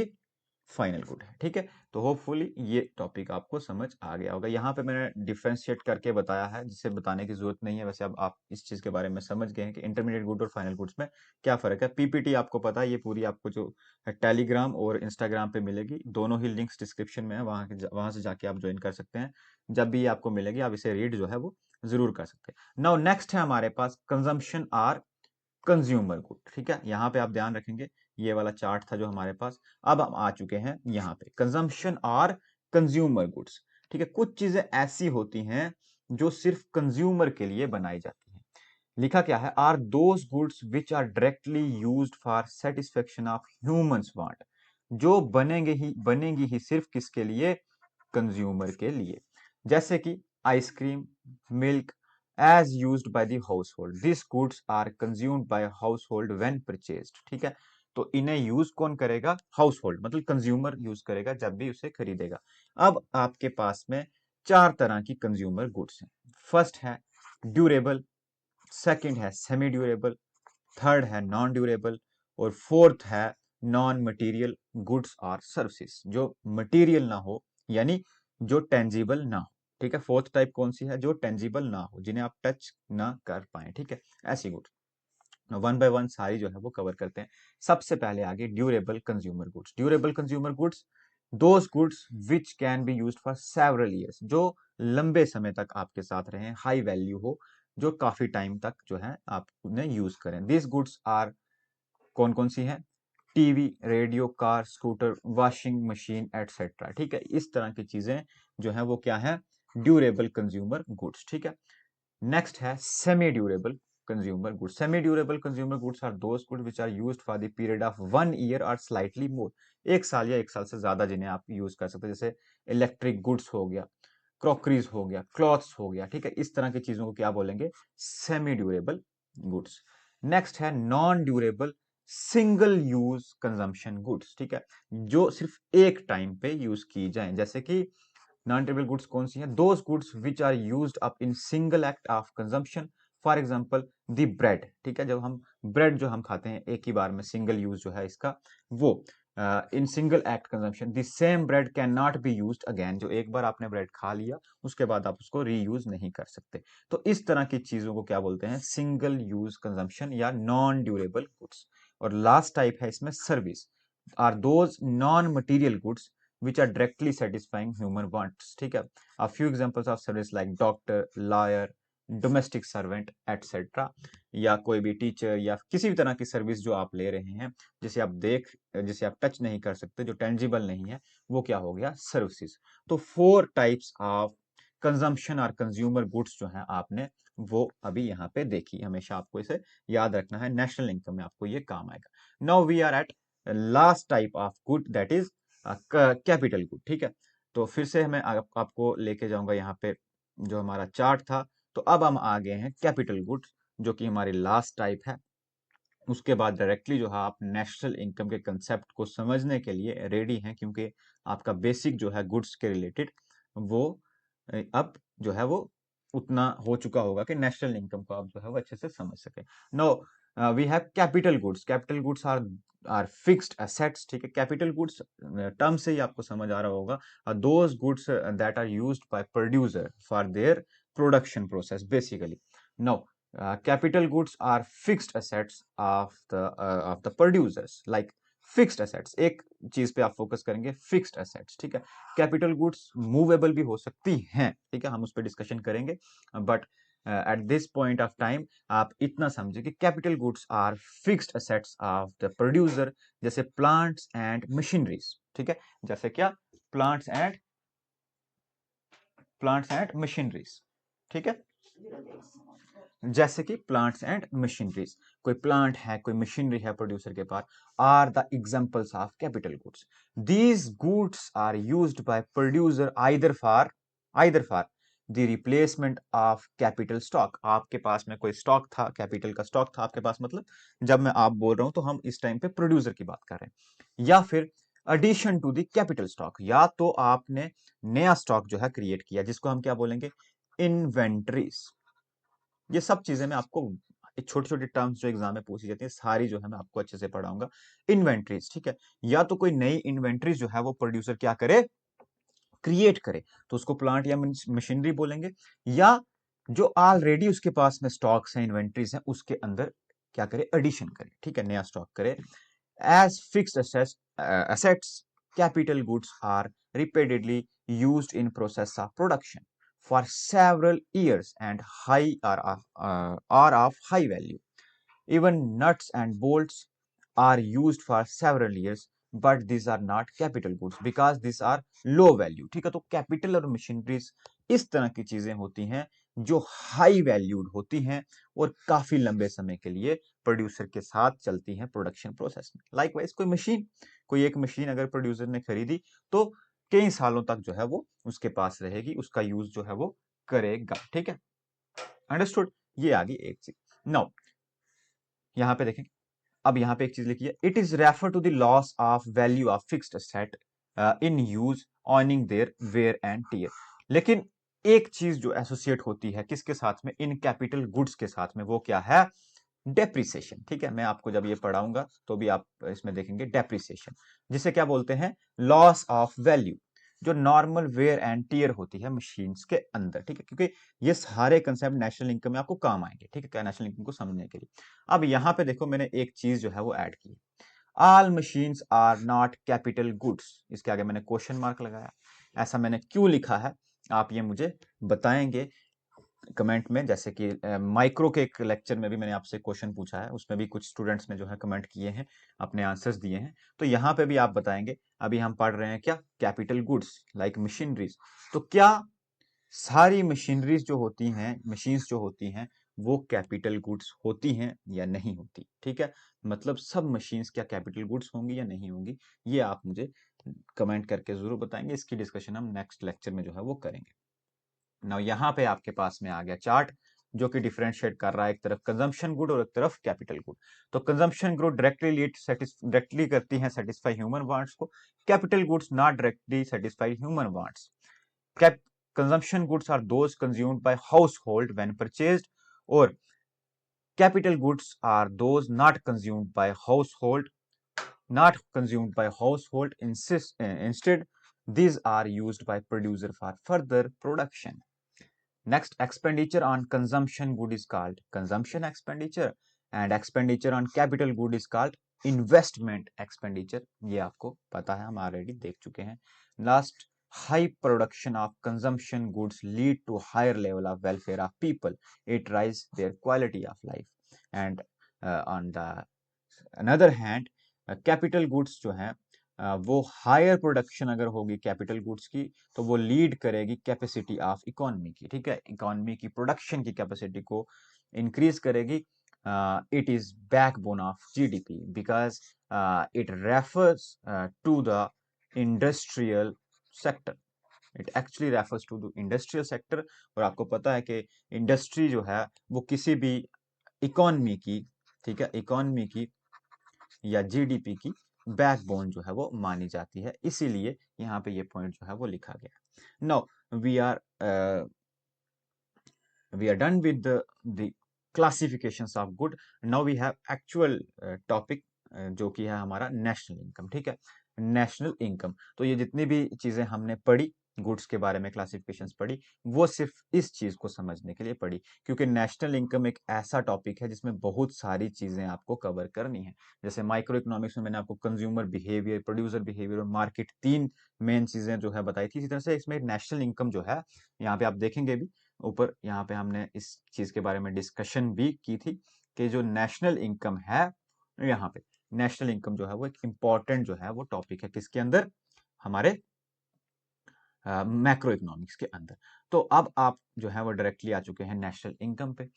फाइनल गुड है। ठीक है, तो होपफुली ये टॉपिक आपको समझ आ गया होगा। यहाँ पे मैंने डिफरेंशिएट करके बताया है, जिसे बताने की जरूरत नहीं है। वैसे अब आप इस चीज के बारे में समझ गए हैं कि इंटरमीडिएट गुड और फाइनल गुड्स में क्या फर्क है। पीपीटी आपको पता है, ये पूरी आपको जो टेलीग्राम और इंस्टाग्राम पे मिलेगी, दोनों ही लिंक्स डिस्क्रिप्शन में है, वहां से जाके आप ज्वाइन कर सकते हैं। जब भी आपको मिलेगी आप इसे रीड जो है वो जरूर कर सकते हैं। नाउ नेक्स्ट है हमारे पास कंजम्पशन आर कंज्यूमर गुड। ठीक है, यहाँ पे आप ध्यान रखेंगे, ये वाला चार्ट था जो हमारे पास। अब हम आ चुके हैं यहाँ पे कंजम्पशन और कंज्यूमर गुड्स। ठीक है, कुछ चीजें ऐसी होती हैं जो सिर्फ कंज्यूमर के लिए बनाई जाती हैं। लिखा क्या है, are those goods which are directly used for satisfaction of humans want, जो बनेंगी ही सिर्फ किसके लिए, कंज्यूमर के लिए। जैसे कि ice cream, milk, as used by the household, these goods are consumed by household when purchased। ठीक है, तो इन्हें यूज कौन करेगा, हाउसहोल्ड, मतलब कंज्यूमर यूज करेगा जब भी उसे खरीदेगा। अब आपके पास में चार तरह की कंज्यूमर गुड्स हैं। फर्स्ट है ड्यूरेबल, सेकंड है सेमी ड्यूरेबल, थर्ड है नॉन ड्यूरेबल, और फोर्थ है नॉन मटेरियल गुड्स और सर्विसेज, जो मटेरियल ना हो, यानी जो टेंजिबल ना हो। ठीक है, फोर्थ टाइप कौन सी है, जो टेंजिबल ना हो, जिन्हें आप टच ना कर पाए। ठीक है, ऐसी गुड्स वन बाय वन सारी जो है वो कवर करते हैं। सबसे पहले आगे durable consumer goods. Durable consumer goods those goods which can be used for several years, जो लंबे समय तक आपके साथ रहे, हाई वैल्यू हो, जो काफी टाइम तक जो है आप उन्हें यूज करें। दिस गुड्स आर कौन कौन सी हैं, TV, radio, car, scooter, washing machine etcetera. ठीक है, इस तरह की चीजें जो है वो क्या है, ड्यूरेबल कंज्यूमर गुड्स। ठीक है, नेक्स्ट है semi durable consumer goods. Semi durable consumer goods are those goods which are used for the period of 1 year और स्लाइटली मोर, एक साल या एक साल से ज्यादा, जिन्हें आप यूज कर सकते हैं। जैसे इलेक्ट्रिक गुड्स हो गया, क्रॉकरीज हो गया, क्लॉथ्स हो गया। ठीक है, इस तरह की चीजों को क्या बोलेंगे, सेमी ड्यूरेबल गुड्स। नेक्स्ट है non durable single use consumption goods. ठीक है, जो सिर्फ एक टाइम पे यूज की जाए। जैसे कि नॉन ड्यूरेबल गुड्स कौन सी हैं, those goods which are used up in single act of consumption. For example the bread. ठीक है, जब हम ब्रेड जो हम खाते हैं एक ही बार में, सिंगल यूज जो है इसका, वो इन single act consumption the same bread can not be used again, जो एक बार आपने ब्रेड खा लिया उसके बाद आप उसको रीयूज नहीं कर सकते। तो इस तरह की चीजों को क्या बोलते हैं, सिंगल यूज कंजम्पशन या नॉन ड्यूरेबल गुड्स। और लास्ट टाइप है इसमें service, are those non material goods which are directly satisfying human wants। ठीक है, a few examples of service like doctor, lawyer, domestic servant etcetera, या कोई भी teacher या किसी भी तरह की सर्विस जो आप ले रहे हैं, जिसे आप टच नहीं कर सकते, जो टेंजिबल नहीं है, वो क्या हो गया, सर्विसेज। तो 4 टाइप्स ऑफ कंजम्पशन और कंज्यूमर गुड्स जो है आपने वो अभी यहाँ पे देखी। हमेशा आपको इसे याद रखना है, नेशनल इनकम में आपको ये काम आएगा। Now we are at last type of good, that is capital good. ठीक है, तो फिर से मैं आपको लेके जाऊंगा यहाँ पे जो हमारा चार्ट था। तो अब हम आ गए हैं कैपिटल गुड्स, जो कि हमारी लास्ट टाइप है। उसके बाद डायरेक्टली जो है आप नेशनल इनकम के कंसेप्ट को समझने के लिए रेडी हैं, क्योंकि आपका बेसिक जो है गुड्स के रिलेटेड वो अब जो है वो उतना हो चुका होगा कि नेशनल इनकम को आप जो है वो अच्छे से समझ सके। No, we have capital goods. Capital goods are fixed assets. ठीक है, कैपिटल गुड्स टर्म से ही आपको समझ आ रहा होगा, those goods that are used by producer for their production process basically. No, capital goods are fixed assets of the producers, like fixed assets, एक चीज पे आप फोकस करेंगे, फिक्स्ड एसेट्स। ठीक है, कैपिटल गुड्स मूवेबल भी हो सकती हैं। ठीक है, हम उस पर डिस्कशन करेंगे, but at this point of time आप इतना समझे कि capital goods are fixed assets of the producer, जैसे प्लांट्स एंड मशीनरीज। ठीक है, जैसे क्या, प्लांट्स एंड मशीनरीज। ठीक है, जैसे कि प्लांट्स एंड मशीनरीज, कोई प्लांट है, कोई मशीनरी है प्रोड्यूसर के पास, are the examples of capital goods. These goods are used by producer either for the replacement of capital stock. आपके पास में कोई स्टॉक था, कैपिटल का स्टॉक था आपके पास, मतलब जब मैं आप बोल रहा हूं तो हम इस टाइम पे प्रोड्यूसर की बात कर रहे हैं, या फिर addition to the capital stock, या तो आपने नया स्टॉक जो है क्रिएट किया, जिसको हम क्या बोलेंगे, इन्वेंटरीज। ये सब चीजें मैं आपको छोटी छोटी टर्म्स जो एग्जाम में पूछी जाती है सारी जो है मैं आपको अच्छे से पढ़ाऊंगा। इन्वेंट्रीज, ठीक है, या तो कोई नई इन्वेंट्रीज जो है वो प्रोड्यूसर क्या करे, क्रिएट करे, तो उसको प्लांट या मशीनरी बोलेंगे, या जो ऑलरेडी उसके पास में स्टॉक्स हैं, इन्वेंट्रीज हैं, उसके अंदर क्या करे, एडिशन करे, ठीक है, नया स्टॉक करे। As fixed assets, capital goods are repeatedly used in process of production for several years and are of high value. Even nuts and bolts are used for several years, but these are not capital goods because these are low value. ठीक है, तो capital और machineries इस तरह की चीजें होती हैं जो हाई वैल्यूड होती हैं और काफी लंबे समय के लिए प्रोड्यूसर के साथ चलती हैं प्रोडक्शन प्रोसेस में। लाइकवाइज कोई एक मशीन अगर प्रोड्यूसर ने खरीदी तो कई सालों तक जो है वो उसके पास रहेगी, उसका यूज जो है वो करेगा। ठीक है, अंडरस्टूड। ये आ गई एक चीज। नाउ यहां पे देखें, अब यहां पे एक चीज लिखी है, it is refer to the loss of value of fixed asset in use owning their wear and tear. लेकिन एक चीज जो एसोसिएट होती है किसके साथ में, इन कैपिटल गुड्स के साथ में, वो क्या है, डेप्रिसिएशन। ठीक है, मैं आपको जब ये पढ़ाऊंगा तो भी आप इसमें देखेंगे डेप्रिसिएशन, जिसे क्या बोलते हैं, लॉस ऑफ वैल्यू, जो नॉर्मल वेयर एंड टीयर होती है मशीन्स के अंदर। ठीक है, क्योंकि ये सारे कंसेप्ट नेशनल इनकम में आपको काम आएंगे। ठीक है, क्या नेशनल इनकम को समझने के लिए। अब यहां पे देखो मैंने एक चीज जो है वो ऐड की, all machines are not capital goods. इसके आगे मैंने क्वेश्चन मार्क लगाया। ऐसा मैंने क्यों लिखा है आप ये मुझे बताएंगे कमेंट में। जैसे कि माइक्रो के एक लेक्चर में भी मैंने आपसे क्वेश्चन पूछा है, उसमें भी कुछ स्टूडेंट्स ने जो है कमेंट किए हैं, अपने आंसर्स दिए हैं, तो यहाँ पे भी आप बताएंगे। अभी हम पढ़ रहे हैं क्या, कैपिटल गुड्स लाइक मशीनरीज। तो क्या सारी मशीनरीज जो होती हैं, मशीन्स जो होती हैं, वो कैपिटल गुड्स होती हैं या नहीं होती। ठीक है, मतलब सब मशीन्स क्या कैपिटल गुड्स होंगी या नहीं होंगी, ये आप मुझे कमेंट करके जरूर बताएंगे। इसकी डिस्कशन हम नेक्स्ट लेक्चर में जो है वो करेंगे। नाउ यहाँ पे आपके पास में आ गया चार्ट जो कि डिफरेंशिएट कर रहा है, एक तरफ कंजम्पशन गुड और एक तरफ कैपिटल गुड। तो कंजम्पशन गुड डायरेक्टली करती हैं सेटिस्फाई ह्यूमन वांट्स को, capital goods not directly satisfy human wants. Consumption goods are those consumed by household when purchased, और capital goods are those not consumed by household, instead these are used by producer for further production. Next, expenditure on consumption good is called consumption expenditure, and expenditure on capital good is called investment expenditure. ये आपको पता है, हम already देख चुके हैं। Last, high production of consumption goods lead to higher level of welfare of people. It rise their quality of life. And on the another hand, capital goods जो है वो हायर प्रोडक्शन अगर होगी कैपिटल गुड्स की, तो वो lead करेगी capacity of economy की। ठीक है, इकोनॉमी की प्रोडक्शन की कैपेसिटी को इंक्रीज करेगी। It is backbone of GDP because it refers to the industrial sector. It actually refers to the industrial sector. और आपको पता है कि इंडस्ट्री जो है वो किसी भी इकोनॉमी की, ठीक है, इकोनॉमी की या जीडीपी की बैकबोन जो है वो मानी जाती है, इसीलिए यहाँ पे ये पॉइंट जो है वो लिखा गया। Now we are done with the classifications of good. Now we have actual topic जो कि है हमारा नेशनल इनकम। ठीक है, नेशनल इनकम, तो ये जितनी भी चीजें हमने पढ़ी गुड्स के बारे में, क्लासिफिकेशंस पढ़ी, वो सिर्फ इस चीज को समझने के लिए पढ़ी, क्योंकि नेशनल इनकम एक ऐसा टॉपिक है जिसमें बहुत सारी चीजें आपको कवर करनी है। जैसे माइक्रो इकोनॉमिक्स में मैंने आपको कंज्यूमर बिहेवियर, प्रोड्यूसर बिहेवियर और मार्केट, तीन मेन चीजें जो है बताई थी। इसी तरह से इसमें नेशनल इनकम जो है, यहाँ पे आप देखेंगे भी ऊपर, यहाँ पे हमने इस चीज के बारे में डिस्कशन भी की थी कि जो नेशनल इनकम है, यहाँ पे नेशनल इनकम जो है वो एक इंपॉर्टेंट जो है वो टॉपिक है, किसके अंदर, हमारे मैक्रो इकोनॉमिक्स के अंदर। तो अब आप जो है वो डायरेक्टली आ चुके हैं नेशनल इनकम पे।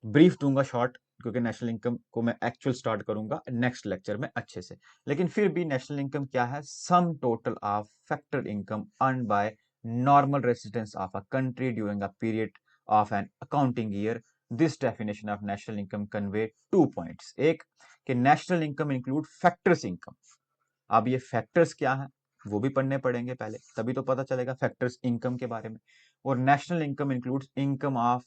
ब्रीफ दूंगा शॉर्ट, क्योंकि नेशनल इनकम को मैं एक्चुअल स्टार्ट करूंगा नेक्स्ट लेक्चर में अच्छे से। लेकिन फिर भी नेशनल इनकम क्या है, sum total of factor income earn by normal residence of a country during a period of an accounting year. This definition of national income convey 2 points. एक कि national income include factors income. अब ये factors क्या है वो भी पढ़ने पड़ेंगे पहले, तभी तो पता चलेगा फैक्टर्स इनकम के बारे में। और national income includes income of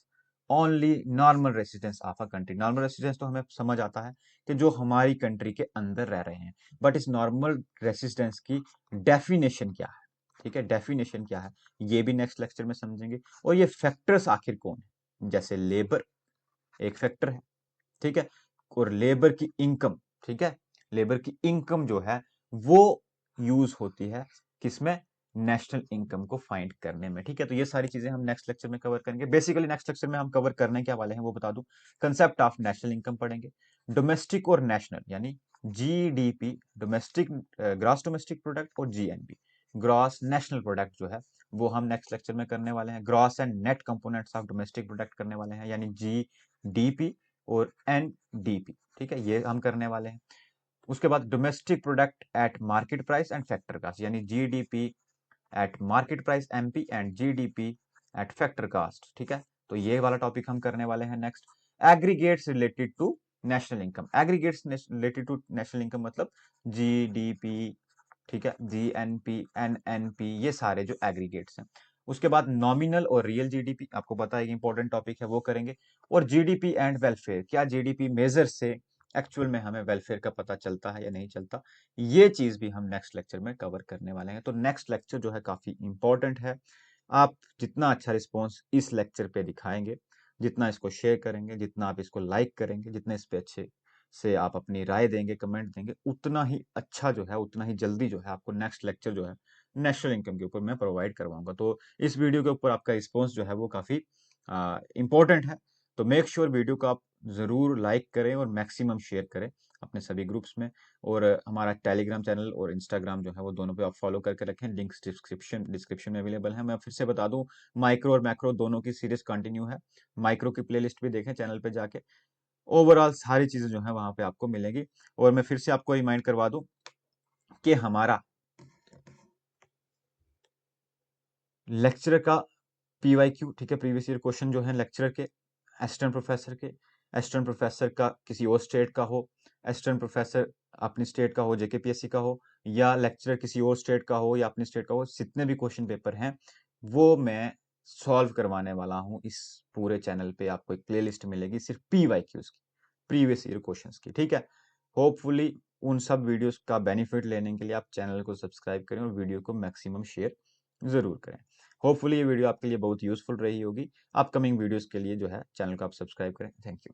only normal residence of a country. Normal residence तो हमें समझ आता है कि जो हमारी कंट्री के अंदर रह रहे हैं, बट इस नॉर्मल रेसिडेंस की डेफिनेशन क्या है, ठीक है, डेफिनेशन क्या है, ये भी नेक्स्ट लेक्चर में समझेंगे। और ये फैक्टर्स आखिर कौन है, जैसे लेबर एक फैक्टर है, ठीक है, और लेबर की इनकम, ठीक है, लेबर की इनकम जो है वो यूज होती है किसमें, नेशनल इनकम को फाइंड करने में, ठीक है। तो ये सारी चीजें हम नेक्स्ट लेक्चर में कवर करेंगे। बेसिकली नेक्स्ट लेक्चर में हम कवर करने क्या वाले हैं वो बता दूं। कंसेप्ट ऑफ नेशनल इनकम पढ़ेंगे, डोमेस्टिक और नेशनल यानी GDP, domestic gross domestic product, और जीएनपी ग्रॉस नेशनल प्रोडक्ट जो है वो हम नेक्स्ट लेक्चर में करने वाले हैं। Gross and net components of domestic product करने वाले हैं, यानी जीडीपी और एनडीपी, ठीक है, ये हम करने वाले हैं। उसके बाद domestic product at market price and factor cost, यानी GDP at market price MP and GDP at factor cost, ठीक है। तो ये वाला टॉपिक हम करने वाले हैं next. Aggregates related to national income, aggregates related to national income मतलब जीडीपी, ठीक है, जीएनपी एनएनपी, ये सारे जो एग्रीगेट्स हैं। उसके बाद नॉमिनल और रियल जीडीपी, आपको पता है इंपॉर्टेंट टॉपिक है, वो करेंगे। और जीडीपी एंड वेलफेयर, क्या जीडीपी मेजर से एक्चुअल में हमें वेलफेयर का पता चलता है या नहीं चलता, ये चीज भी हम नेक्स्ट लेक्चर में कवर करने वाले हैं। तो नेक्स्ट लेक्चर जो है काफी इंपॉर्टेंट है। आप जितना अच्छा रिस्पॉन्स इस लेक्चर पे दिखाएंगे, जितना इसको शेयर करेंगे, जितना आप इसको लाइक करेंगे, जितने इस पे अच्छे से आप अपनी राय देंगे, कमेंट देंगे, उतना ही अच्छा जो है, उतना ही जल्दी जो है आपको नेक्स्ट लेक्चर जो है नेशनल इनकम के ऊपर मैं प्रोवाइड करवाऊंगा। तो इस वीडियो के ऊपर आपका रिस्पॉन्स जो है वो काफी इंपॉर्टेंट है। तो मेक श्योर वीडियो को आप जरूर लाइक करें और मैक्सिमम शेयर करें अपने सभी ग्रुप्स में। और हमारा टेलीग्राम चैनल और इंस्टाग्राम जो है वो दोनों पे आप फॉलो करके रखें, लिंक्स डिस्क्रिप्शन में अवेलेबल है। मैं फिर से बता दूं, माइक्रो और मैक्रो दोनों की सीरीज कंटिन्यू है। माइक्रो की प्लेलिस्ट भी देखें चैनल पे जाके, ओवरऑल सारी चीजें जो है वहां पे आपको मिलेगी। और मैं फिर से आपको रिमाइंड करवा दूं कि हमारा लेक्चर का पीवाईक्यू, ठीक है, प्रीवियस ईयर क्वेश्चन जो है लेक्चरर के, असिस्टेंट प्रोफेसर के, असिस्टेंट प्रोफेसर का किसी और स्टेट का हो, असिस्टेंट प्रोफेसर अपनी स्टेट का हो, जेकेपीएससी का हो, या लेक्चरर किसी और स्टेट का हो या अपनी स्टेट का हो, जितने भी क्वेश्चन पेपर हैं वो मैं सॉल्व करवाने वाला हूं इस पूरे चैनल पे। आपको एक प्लेलिस्ट मिलेगी सिर्फ पीवाईक्यूज की, प्रीवियस ईयर क्वेश्चंस की, ठीक है। होपफुली उन सब वीडियोस का बेनिफिट लेने के लिए आप चैनल को सब्सक्राइब करें और वीडियो को मैक्सिमम शेयर जरूर करें। होपफुली ये वीडियो आपके लिए बहुत यूजफुल रही होगी। अपकमिंग वीडियोस के लिए जो है चैनल को आप सब्सक्राइब करें। Thank you.